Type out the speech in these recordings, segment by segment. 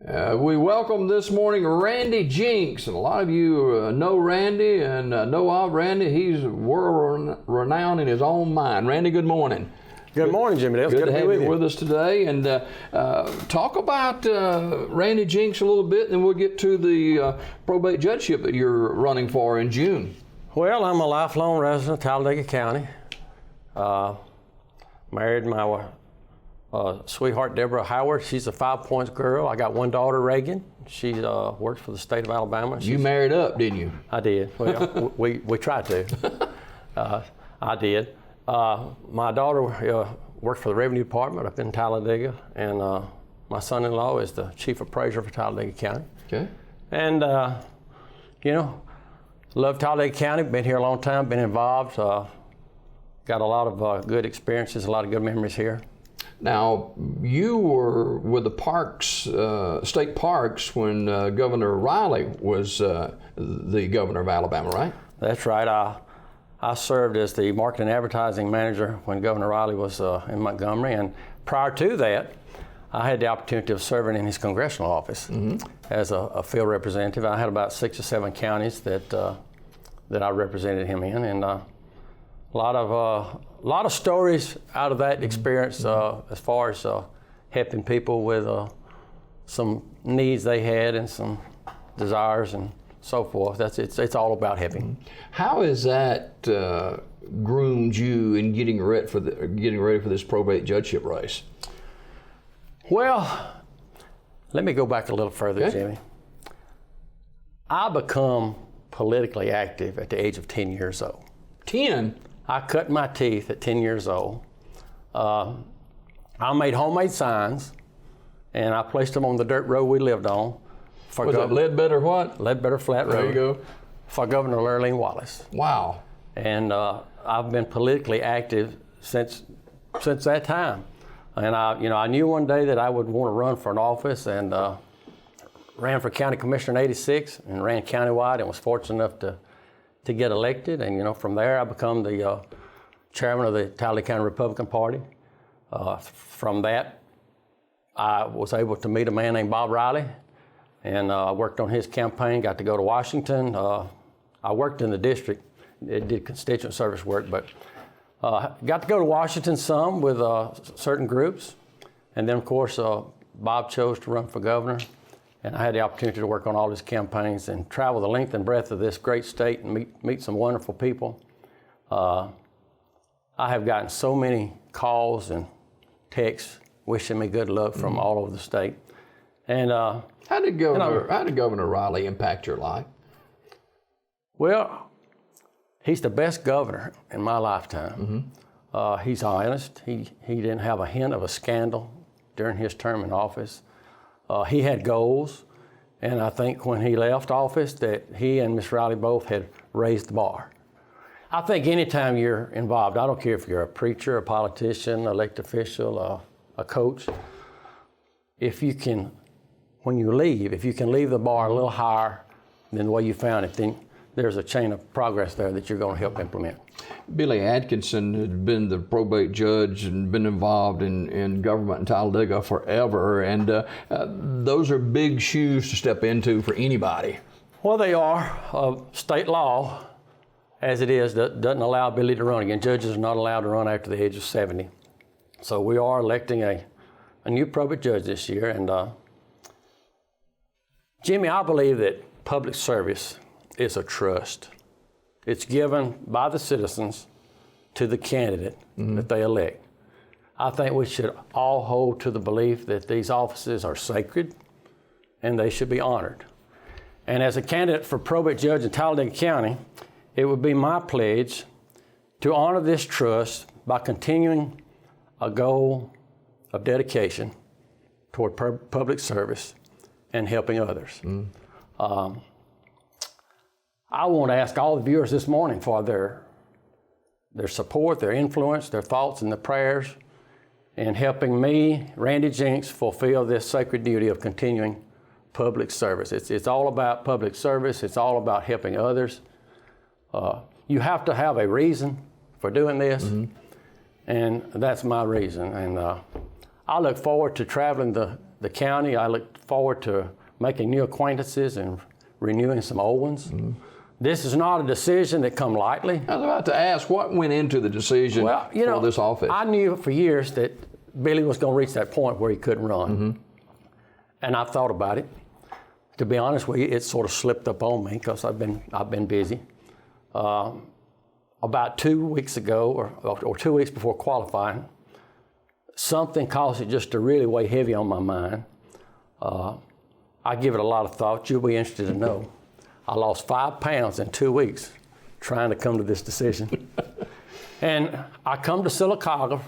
We welcome this morning Randy Jinks, and a lot of you know Randy and know of Randy. He's world renowned in his own mind. Randy, good morning. Good morning, Jimmy. It's good to have you with us today, and talk about Randy Jinks a little bit, and then we'll get to the probate judgeship that you're running for in June. Well, I'm a lifelong resident of Talladega County. Married my sweetheart, Deborah Howard. She's a 5 Points girl. I got one daughter, Reagan. She works for the state of Alabama. You married up, didn't you? I did. Well, we tried to. I did. My daughter works for the Revenue Department up in Talladega, and my son-in-law is the chief appraiser for Talladega County. Okay. And, love Talladega County, been here a long time, been involved, got a lot of good experiences, a lot of good memories here. Now, you were with the parks, state parks, when Governor Riley was the governor of Alabama, right? That's right. I served as the marketing and advertising manager when Governor Riley was in Montgomery, and prior to that, I had the opportunity of serving in his congressional office as a field representative. I had about 6 or 7 counties that I represented him in, and a lot of stories out of that experience as far as helping people with some needs they had and some desires and so forth. It's all about helping. How has that groomed you in getting ready for this probate judgeship race? Well, let me go back a little further, okay, Jimmy. I become politically active at the age of 10 years old. 10? I cut my teeth at 10 years old. I made homemade signs, and I placed them on the dirt road we lived on. Was it Ledbetter what? Ledbetter Flat Road. There you go. For Governor Lurleen Wallace. Wow. And I've been politically active since that time. And I knew one day that I would want to run for an office, and ran for county commissioner in '86 and ran countywide, and was fortunate enough to get elected. And from there I become the chairman of the Talladega County Republican Party. From that, I was able to meet a man named Bob Riley, and I worked on his campaign. Got to go to Washington. I worked in the district, did constituent service work, but got to go to Washington some with certain groups. And then, of course, Bob chose to run for governor, and I had the opportunity to work on all his campaigns and travel the length and breadth of this great state and meet some wonderful people. I have gotten so many calls and texts wishing me good luck from all over the state. And how did Governor Riley impact your life? Well, he's the best governor in my lifetime. He's honest. He didn't have a hint of a scandal during his term in office. He had goals, and I think when he left office that he and Miss Riley both had raised the bar. I think anytime you're involved, I don't care if you're a preacher, a politician, elected official, a coach, when you leave, if you can leave the bar a little higher than the way you found it, then there's a chain of progress there that you're going to help implement. Billy Atkinson had been the probate judge and been involved in government in Talladega forever, and those are big shoes to step into for anybody. Well, they are. State law, as it is, doesn't allow Billy to run again. Judges are not allowed to run after the age of 70. So we are electing a new probate judge this year, and Jimmy, I believe that public service is a trust. It's given by the citizens to the candidate that they elect. I think we should all hold to the belief that these offices are sacred and they should be honored. And as a candidate for probate judge in Talladega County, it would be my pledge to honor this trust by continuing a goal of dedication toward public service and helping others. I want to ask all the viewers this morning for their support, their influence, their thoughts, and their prayers in helping me, Randy Jinks, fulfill this sacred duty of continuing public service. It's all about public service. It's all about helping others. You have to have a reason for doing this, and that's my reason. And I look forward to traveling the the county. I look forward to making new acquaintances and renewing some old ones. Mm-hmm. This is not a decision that come lightly. I was about to ask, what went into the decision for this office? I knew for years that Billy was going to reach that point where he couldn't run. Mm-hmm. And I thought about it. To be honest with you, it sort of slipped up on me because I've been busy. About 2 weeks ago, or 2 weeks before qualifying, something caused it just to really weigh heavy on my mind. I give it a lot of thought. You'll be interested to know. I lost 5 pounds in 2 weeks trying to come to this decision. And I come to Sylacauga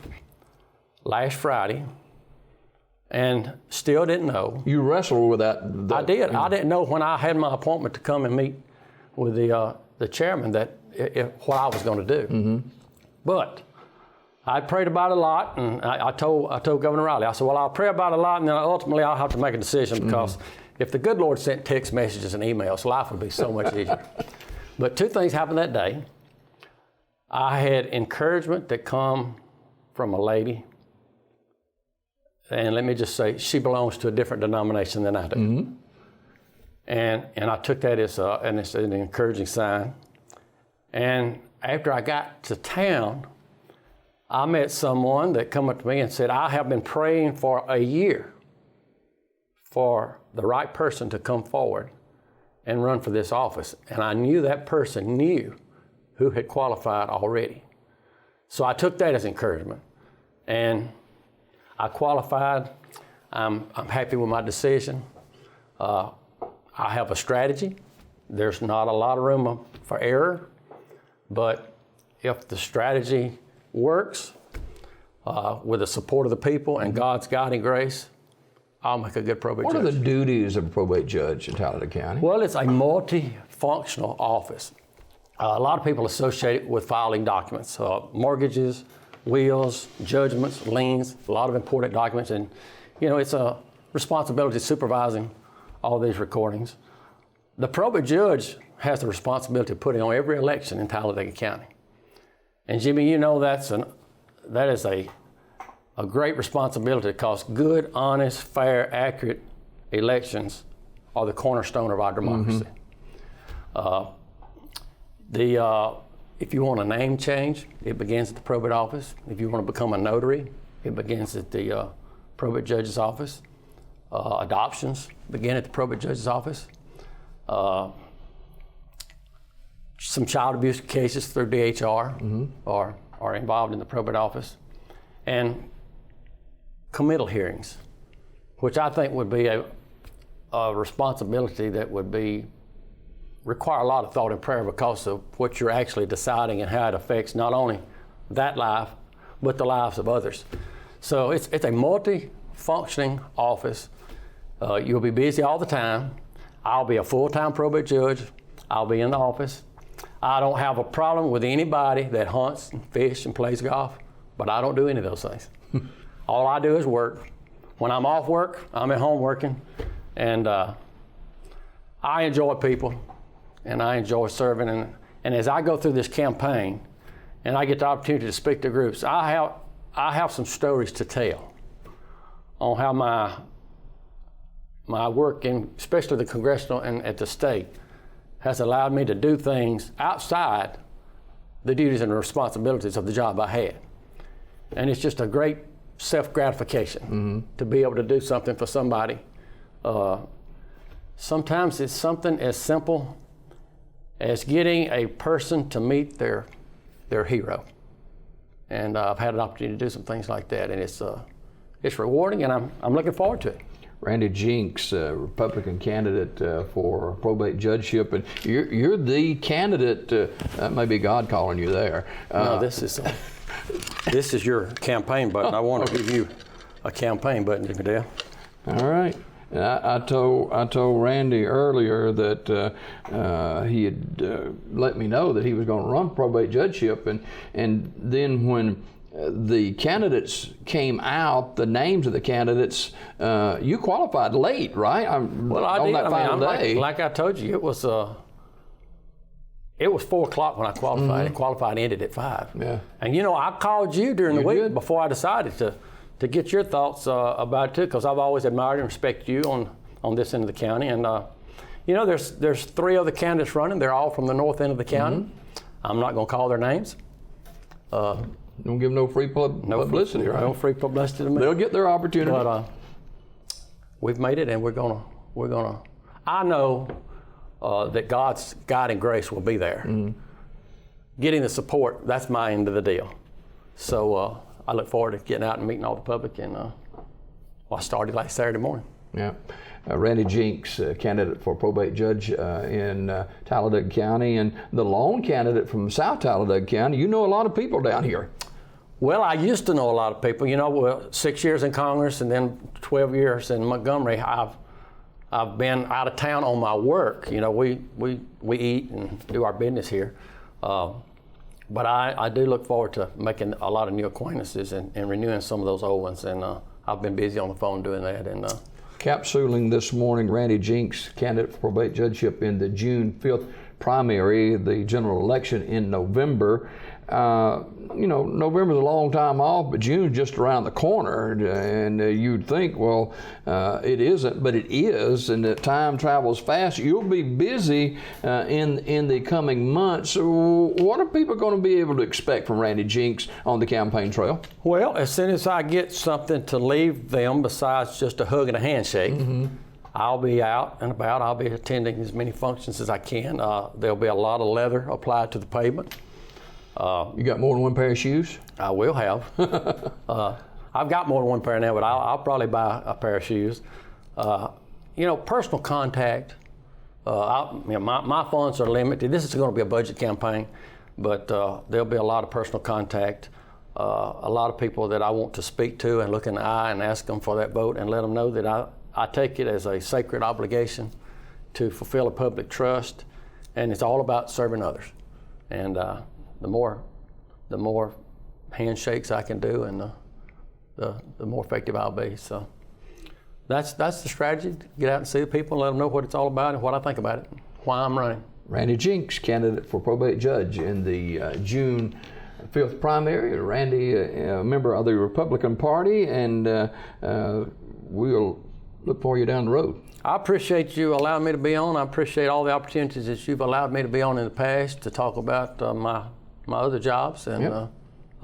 last Friday and still didn't know. You wrestled with that. I did. I didn't know when I had my appointment to come and meet with the chairman what I was going to do. Mm-hmm. But I prayed about it a lot, and I told Governor Riley, I said, well, I'll pray about it a lot, and then ultimately I'll have to make a decision because if the good Lord sent text messages and emails, life would be so much easier. But 2 things happened that day. I had encouragement that come from a lady, and let me just say, she belongs to a different denomination than I do. Mm-hmm. And I took that as an encouraging sign. And after I got to town, I met someone that come up to me and said, I have been praying for a year for the right person to come forward and run for this office. And I knew that person knew who had qualified already. So I took that as encouragement. And I qualified. I'm happy with my decision. I have a strategy. There's not a lot of room for error, but if the strategy works with the support of the people and God's guiding grace, I'll make a good probate judge. What are the duties of a probate judge in Talladega County? Well, it's a multifunctional office. A lot of people associate it with filing documents, mortgages, wills, judgments, liens, a lot of important documents. And, it's a responsibility supervising all these recordings. The probate judge has the responsibility of putting on every election in Talladega County. And Jimmy, that is a great responsibility because good, honest, fair, accurate elections are the cornerstone of our democracy. Mm-hmm. If you want a name change, it begins at the probate office. If you want to become a notary, it begins at the probate judge's office. Adoptions begin at the probate judge's office. Some child abuse cases through DHR are involved in the probate office. And committal hearings, which I think would be a responsibility that would require a lot of thought and prayer because of what you're actually deciding and how it affects not only that life, but the lives of others. So it's a multi-functioning office. You'll be busy all the time. I'll be a full-time probate judge. I'll be in the office. I don't have a problem with anybody that hunts and fishes and plays golf, but I don't do any of those things. All I do is work. When I'm off work, I'm at home working, and I enjoy people, and I enjoy serving. And as I go through this campaign, and I get the opportunity to speak to groups, I have some stories to tell on how my work, especially the congressional and at the state, has allowed me to do things outside the duties and responsibilities of the job I had. And it's just a great self-gratification to be able to do something for somebody. Sometimes it's something as simple as getting a person to meet their hero. And I've had an opportunity to do some things like that, and it's rewarding, and I'm looking forward to it. Randy Jinks, Republican candidate for probate judgeship, and you're the candidate. Maybe God calling you there. No, this is your campaign button. I want to give you a campaign button, Dale. All right. And I told Randy earlier that he had let me know that he was going to run probate judgeship, and then when the candidates came out, the names of the candidates, you qualified late, right? Well, I did. Like I told you, it was 4 o'clock when I qualified. Mm-hmm. Qualified ended at 5. Yeah. And I called you during the week before I decided get your thoughts about it too, because I've always admired and respected you on this end of the county. And you know, there's 3 other candidates running. They're all from the north end of the county. I'm not going to call their names. Don't give them no free publicity, right? No free publicity to me. They'll get their opportunity. But we've made it, and we're gonna. I know that God's guiding grace will be there. Getting the support, that's my end of the deal. So I look forward to getting out and meeting all the public. And I started last Saturday morning. Yeah. Randy Jinks, candidate for probate judge in Talladega County, and the lone candidate from South Talladega County. You know a lot of people down here. Well, I used to know a lot of people. You know, 6 years in Congress and then 12 years in Montgomery. I've been out of town on my work. You know, we eat and do our business here. But I do look forward to making a lot of new acquaintances and renewing some of those old ones. And I've been busy on the phone doing that. And capsuling this morning, Randy Jinks, candidate for probate judgeship in the June 5th primary, the general election in November. You know, November's a long time off, but June's just around the corner, and you'd think, well, it isn't, but it is, and that time travels fast. You'll be busy in the coming months. So what are people going to be able to expect from Randy Jinks on the campaign trail? Well, as soon as I get something to leave them besides just a hug and a handshake, I'll be out and about. I'll be attending as many functions as I can. There'll be a lot of leather applied to the pavement. You got more than one pair of shoes? I will have. I've got more than one pair now, but I'll probably buy a pair of shoes. You know, personal contact. My funds are limited. This is going to be a budget campaign, but there'll be a lot of personal contact. A lot of people that I want to speak to and look in the eye and ask them for that vote and let them know that I take it as a sacred obligation to fulfill a public trust, and it's all about serving others. And the more handshakes I can do, and the more effective I'll be. So that's the strategy: get out and see the people, and let them know what it's all about and what I think about it, why I'm running. Randy Jinks, candidate for probate judge in the June 5th primary. Randy, a member of the Republican Party, and we'll look for you down the road. I appreciate you allowing me to be on. I appreciate all the opportunities that you've allowed me to be on in the past to talk about my other jobs, and I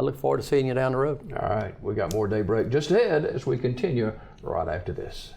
look forward to seeing you down the road. All right, we got more Daybreak just ahead as we continue right after this.